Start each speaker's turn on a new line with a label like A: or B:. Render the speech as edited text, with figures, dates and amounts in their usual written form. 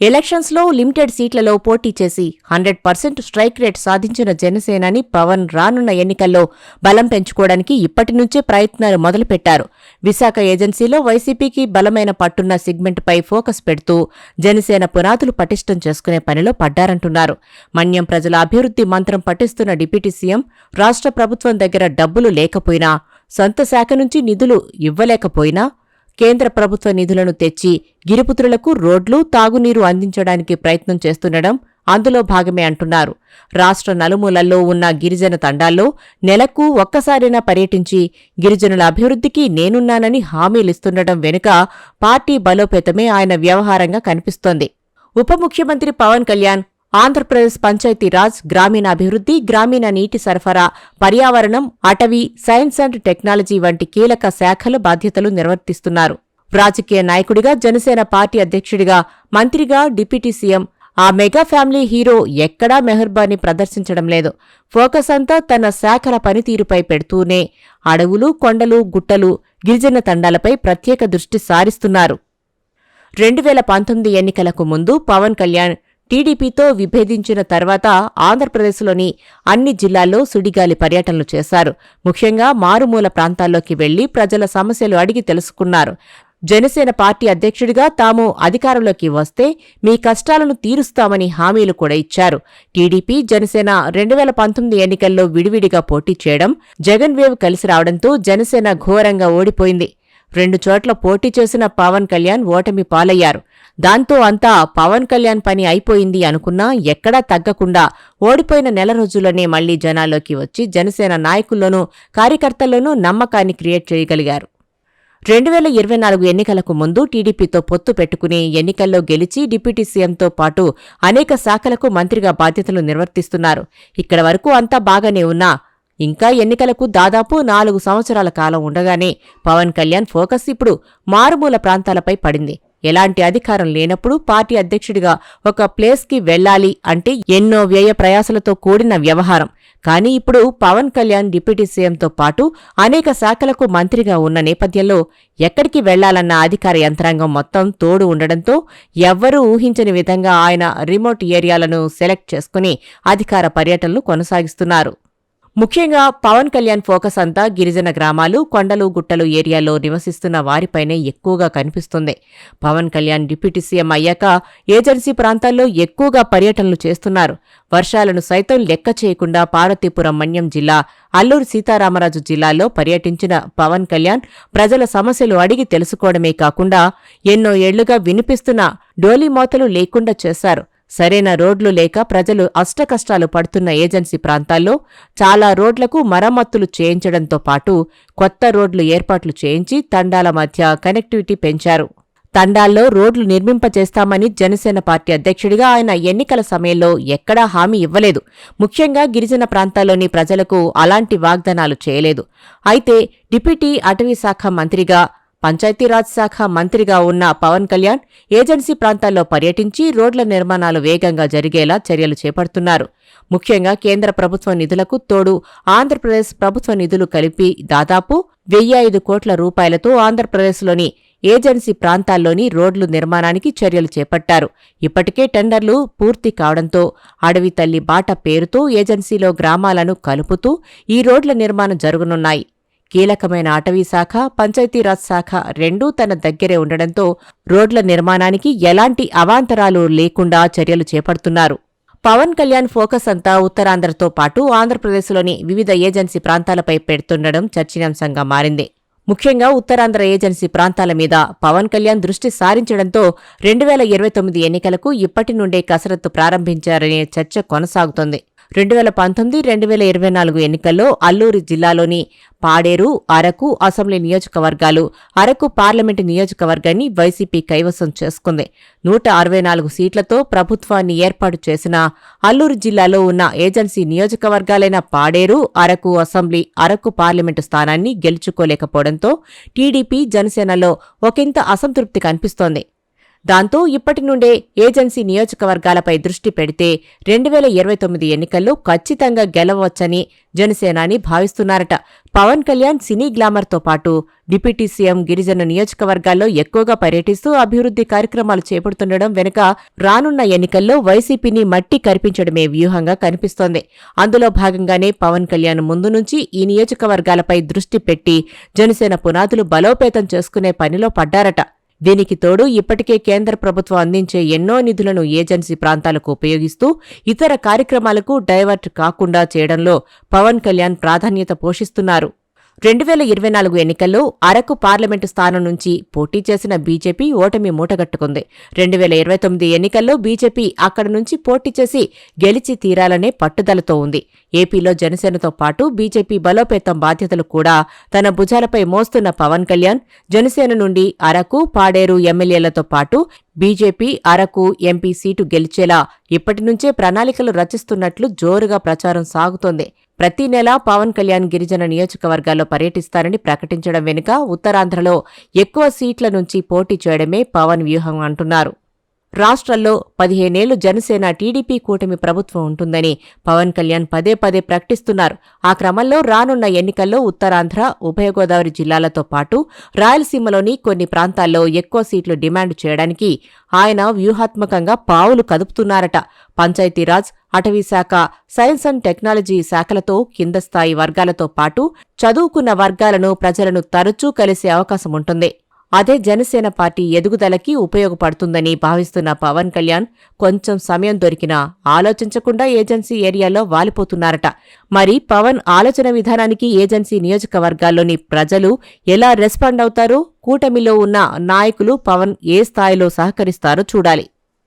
A: ఎలక్షన్స్లో లిమిటెడ్ సీట్లలో పోటీ చేసి 100% స్ట్రైక్ రేట్ సాధించిన జనసేనాని పవన్ రానున్న ఎన్నికల్లో బలం పెంచుకోవడానికి ఇప్పటి నుంచే ప్రయత్నాలు మొదలుపెట్టారు. విశాఖ ఏజెన్సీలో వైసీపీకి బలమైన పట్టున్న సెగ్మెంట్పై ఫోకస్ పెడుతూ జనసేన పునాదులు పటిష్టం చేసుకునే పనిలో పడ్డారంటున్నారు. మన్యం ప్రజల అభివృద్ధి మంత్రం పఠిస్తున్న డిప్యూటీ సీఎం రాష్ట్ర ప్రభుత్వం దగ్గర డబ్బులు లేకపోయినా, సొంత శాఖ నుంచి నిధులు ఇవ్వలేకపోయినా కేంద్ర ప్రభుత్వ నిధులను తెచ్చి గిరిపుత్రులకు రోడ్లు, తాగునీరు అందించడానికి ప్రయత్నం చేస్తుండడం అందులో భాగమే అంటున్నారు. రాష్ట్ర నలుమూలల్లో ఉన్న గిరిజన తండాల్లో నెలకు ఒక్కసారైనా పర్యటించి గిరిజనుల అభివృద్ధికి నేనున్నానని హామీలిస్తుండటం వెనుక పార్టీ బలోపేతమే ఆయన వ్యవహారంగా కనిపిస్తోంది. ఉప ముఖ్యమంత్రి పవన్ కళ్యాణ్ ఆంధ్రప్రదేశ్ పంచాయతీరాజ్, గ్రామీణాభివృద్ధి, గ్రామీణ నీటి సరఫరా, పర్యావరణం, అటవీ, సైన్స్ అండ్ టెక్నాలజీ వంటి కీలక శాఖల బాధ్యతలు నిర్వర్తిస్తున్నారు. రాజకీయ నాయకుడిగా, జనసేన పార్టీ అధ్యక్షుడిగా, మంత్రిగా, డిప్యూటీ సీఎం ఆ మెగా ఫ్యామిలీ హీరో ఎక్కడా మెహర్బానీ ప్రదర్శించడం లేదు. ఫోకస్ అంతా తన శాఖల పనితీరుపై పెడుతూనే అడవులు, కొండలు, గుట్టలు, గిరిజన తండాలపై ప్రత్యేక దృష్టి సారిస్తున్నారు. 2019 ఎన్నికలకు ముందు పవన్ కళ్యాణ్ టీడీపీతో విభేదించిన తర్వాత ఆంధ్రప్రదేశ్లోని అన్ని జిల్లాల్లో సుడిగాలి పర్యటనలు చేశారు. ముఖ్యంగా మారుమూల ప్రాంతాల్లోకి వెళ్లి ప్రజల సమస్యలు అడిగి తెలుసుకున్నారు. జనసేన పార్టీ అధ్యక్షుడిగా తాము అధికారంలోకి వస్తే మీ కష్టాలను తీరుస్తామని హామీలు కూడా ఇచ్చారు. టీడీపీ, జనసేన 2019 ఎన్నికల్లో విడివిడిగా పోటీ చేయడం, జగన్ వేవ్ కలిసి రావడంతో జనసేన ఘోరంగా ఓడిపోయింది. 2 చోట్ల పోటీ చేసిన పవన్ కళ్యాణ్ ఓటమి పాలయ్యారు. దాంతో అంతా పవన్ కళ్యాణ్ పని అయిపోయింది అనుకున్నా ఎక్కడా తగ్గకుండా ఓడిపోయిన నెల రోజుల్లోనే మళ్లీ జనాల్లోకి వచ్చి జనసేన నాయకుల్లోనూ, కార్యకర్తల్లోనూ నమ్మకాన్ని క్రియేట్ చేయగలిగారు. 2024 ఎన్నికలకు ముందు టీడీపీతో పొత్తు పెట్టుకుని ఎన్నికల్లో గెలిచి డిప్యూటీ సీఎంతో పాటు అనేక శాఖలకు మంత్రిగా బాధ్యతలు నిర్వర్తిస్తున్నారు. ఇక్కడ వరకు అంతా బాగానే ఉన్నా ఇంకా ఎన్నికలకు దాదాపు 4 సంవత్సరాల కాలం ఉండగానే పవన్ కళ్యాణ్ ఫోకస్ ఇప్పుడు మారుమూల ప్రాంతాలపై పడింది. ఎలాంటి అధికారం లేనప్పుడు పార్టీ అధ్యక్షుడిగా ఒక ప్లేస్కి వెళ్లాలి అంటే ఎన్నో వ్యయ ప్రయాసలతో కూడిన వ్యవహారం. కానీ ఇప్పుడు పవన్ కళ్యాణ్ డిప్యూటీ సీఎంతో పాటు అనేక శాఖలకు మంత్రిగా ఉన్న నేపథ్యంలో ఎక్కడికి వెళ్లాలన్న అధికార యంత్రాంగం మొత్తం తోడు ఉండడంతో ఎవ్వరూ ఊహించని విధంగా ఆయన రిమోట్ ఏరియాలను సెలెక్ట్ చేసుకుని అధికార పర్యటనలు కొనసాగిస్తున్నారు. ముఖ్యంగా పవన్ కళ్యాణ్ ఫోకస్ అంతా గిరిజన గ్రామాలు, కొండలు, గుట్టలు ఏరియాలో నివసిస్తున్న వారిపైనే ఎక్కువగా కనిపిస్తుంది. పవన్ కళ్యాణ్ డిప్యూటీ సీఎం అయ్యాక ఏజెన్సీ ప్రాంతాల్లో ఎక్కువగా పర్యటనలు చేస్తున్నారు. వర్షాలను సైతం లెక్క చేయకుండా పార్వతీపురం, మన్యం జిల్లా, అల్లూరు సీతారామరాజు జిల్లాల్లో పర్యటించిన పవన్ కళ్యాణ్ ప్రజల సమస్యలు అడిగి తెలుసుకోవడమే కాకుండా ఎన్నో ఏళ్లుగా వినిపిస్తున్న డోలీమోతలు లేకుండా చేశారు. సరైన రోడ్లు లేక ప్రజలు అష్టకష్టాలు పడుతున్న ఏజెన్సీ ప్రాంతాల్లో చాలా రోడ్లకు మరమ్మతులు చేయించడంతో పాటు కొత్త రోడ్లు ఏర్పాట్లు చేయించి తండాల మధ్య కనెక్టివిటీ పెంచారు. తండాల్లో రోడ్లు నిర్మింపచేస్తామని జనసేన పార్టీ అధ్యక్షుడిగా ఆయన ఎన్నికల సమయంలో ఎక్కడా హామీ ఇవ్వలేదు. ముఖ్యంగా గిరిజన ప్రాంతాల్లోని ప్రజలకు అలాంటి వాగ్దానాలు చేయలేదు. అయితే డిప్యూటీ అటవీ శాఖ మంత్రిగా, పంచాయతీరాజ్ శాఖ మంత్రిగా ఉన్న పవన్ కళ్యాణ్ ఏజెన్సీ ప్రాంతాల్లో పర్యటించి రోడ్ల నిర్మాణాలు వేగంగా జరిగేలా చర్యలు చేపడుతున్నారు. ముఖ్యంగా కేంద్ర ప్రభుత్వ నిధులకు తోడు ఆంధ్రప్రదేశ్ ప్రభుత్వ నిధులు కలిపి దాదాపు 1,005 కోట్ల రూపాయలతో ఆంధ్రప్రదేశ్లోని ఏజెన్సీ ప్రాంతాల్లోని రోడ్లు నిర్మాణానికి చర్యలు చేపట్టారు. ఇప్పటికే టెండర్లు పూర్తి కావడంతో అడవి తల్లి బాట పేరుతో ఏజెన్సీలో గ్రామాలను కలుపుతూ ఈ రోడ్ల నిర్మాణం జరగనున్నాయి. కీలకమైన అటవీ శాఖ, పంచాయతీరాజ్ శాఖ రెండూ తన దగ్గరే ఉండడంతో రోడ్ల నిర్మాణానికి ఎలాంటి అవాంతరాలు లేకుండా చర్యలు చేపడుతున్నారు. పవన్ కళ్యాణ్ ఫోకస్ అంతా ఉత్తరాంధ్రతో పాటు ఆంధ్రప్రదేశ్లోని వివిధ ఏజెన్సీ ప్రాంతాలపై పెడుతుండడం చర్చనీయాంశంగా మారింది. ముఖ్యంగా ఉత్తరాంధ్ర ఏజెన్సీ ప్రాంతాల మీద పవన్ కళ్యాణ్ దృష్టి సారించడంతో 2029 ఎన్నికలకు ఇప్పటి నుండే కసరత్తు ప్రారంభించారనే చర్చ కొనసాగుతోంది. 2019, 2024 ఎన్నికల్లో అల్లూరు జిల్లాలోని పాడేరు, అరకు అసెంబ్లీ నియోజకవర్గాలు, అరకు పార్లమెంటు నియోజకవర్గాన్ని వైసీపీ కైవసం చేసుకుంది. 164 సీట్లతో ప్రభుత్వాన్ని ఏర్పాటు చేసిన అల్లూరు జిల్లాలో ఉన్న ఏజెన్సీ నియోజకవర్గాలైన పాడేరు, అరకు అసెంబ్లీ, అరకు పార్లమెంటు స్థానాన్ని గెలుచుకోలేకపోవడంతో టీడీపీ, జనసేనలో ఒకంత అసంతృప్తి కనిపిస్తోంది. దాంతో ఇప్పటి నుండే ఏజెన్సీ నియోజకవర్గాలపై దృష్టి పెడితే 2029 ఎన్నికల్లో ఖచ్చితంగా గెలవవచ్చని జనసేనాని భావిస్తున్నారట. పవన్ కళ్యాణ్ సినీ గ్లామర్తో పాటు డిప్యూటీ సీఎం గిరిజన నియోజకవర్గాల్లో ఎక్కువగా పర్యటిస్తూ అభివృద్ధి కార్యక్రమాలు చేపడుతుండడం వెనుక రానున్న ఎన్నికల్లో వైసీపీని మట్టి కరిపించడమే వ్యూహంగా కనిపిస్తోంది. అందులో భాగంగానే పవన్ కళ్యాణ్ ముందు నుంచి ఈ నియోజకవర్గాలపై దృష్టి పెట్టి జనసేన పునాదులు బలోపేతం చేసుకునే పనిలో పడ్డారట. దీనికి తోడు ఇప్పటికే కేంద్ర ప్రభుత్వం అందించే ఎన్నో నిధులను ఏజెన్సీ ప్రాంతాలకు ఉపయోగిస్తూ ఇతర కార్యక్రమాలకు డైవర్ట్ కాకుండా చేయడంలో పవన్ కళ్యాణ్ ప్రాధాన్యత పోషిస్తున్నారు. 2024 ఎన్నికల్లో అరకు పార్లమెంటు స్థానం నుంచి పోటీ చేసిన బీజేపీ ఓటమి మూటగట్టుకుంది. 2029 ఎన్నికల్లో బీజేపీ అక్కడి నుంచి పోటీ చేసి గెలిచి తీరాలనే పట్టుదలతో ఉంది. ఏపీలో జనసేనతో పాటు బీజేపీ బలోపేతం బాధ్యతలు కూడా తన భుజాలపై మోస్తున్న పవన్ కళ్యాణ్ జనసేన నుండి అరకు, పాడేరు ఎమ్మెల్యేలతో పాటు బీజేపీ అరకు ఎంపీ సీటు గెలిచేలా ఇప్పటి నుంచే ప్రణాళికలు రచిస్తున్నట్లు జోరుగా ప్రచారం సాగుతోంది. ప్రతి నెలా పవన్ కళ్యాణ్ గిరిజన నియోజకవర్గాల్లో పర్యటిస్తారని ప్రకటించడం వెనుక ఉత్తరాంధ్రలో ఎక్కువ సీట్ల నుంచి పోటీ చేయడమే పవన్ వ్యూహం అంటున్నారు. రాష్ట్రంలో 15 ఏళ్లు జనసేన టీడీపీ కూటమి ప్రభుత్వం ఉంటుందని పవన్ కళ్యాణ్ పదే పదే ప్రకటిస్తున్నారు. ఆ క్రమంలో రానున్న ఎన్నికల్లో ఉత్తరాంధ్ర, ఉభయ గోదావరి జిల్లాలతో పాటు రాయలసీమలోని కొన్ని ప్రాంతాల్లో ఎక్కువ సీట్లు డిమాండ్ చేయడానికి ఆయన వ్యూహాత్మకంగా పావులు కదుపుతున్నారట. పంచాయతీరాజ్, అటవీశాఖ, సైన్స్ అండ్ టెక్నాలజీ శాఖలతో కింద స్థాయి వర్గాలతో పాటు చదువుకున్న వర్గాలను, ప్రజలను తరచూ కలిసే అవకాశముంటుంది. అదే జనసేన పార్టీ ఎదుగుదలకి ఉపయోగపడుతుందని భావిస్తున్న పవన్ కళ్యాణ్ కొంచెం సమయం దొరికినా ఆలోచించకుండా ఏజెన్సీ ఏరియాలో వాలిపోతున్నారట. మరి పవన్ ఆలోచన విధానానికి ఏజెన్సీ నియోజకవర్గాల్లోని ప్రజలు ఎలా రెస్పాండ్ అవుతారో, కూటమిలో ఉన్న నాయకులు పవన్ ఏ స్థాయిలో సహకరిస్తారో చూడాలి.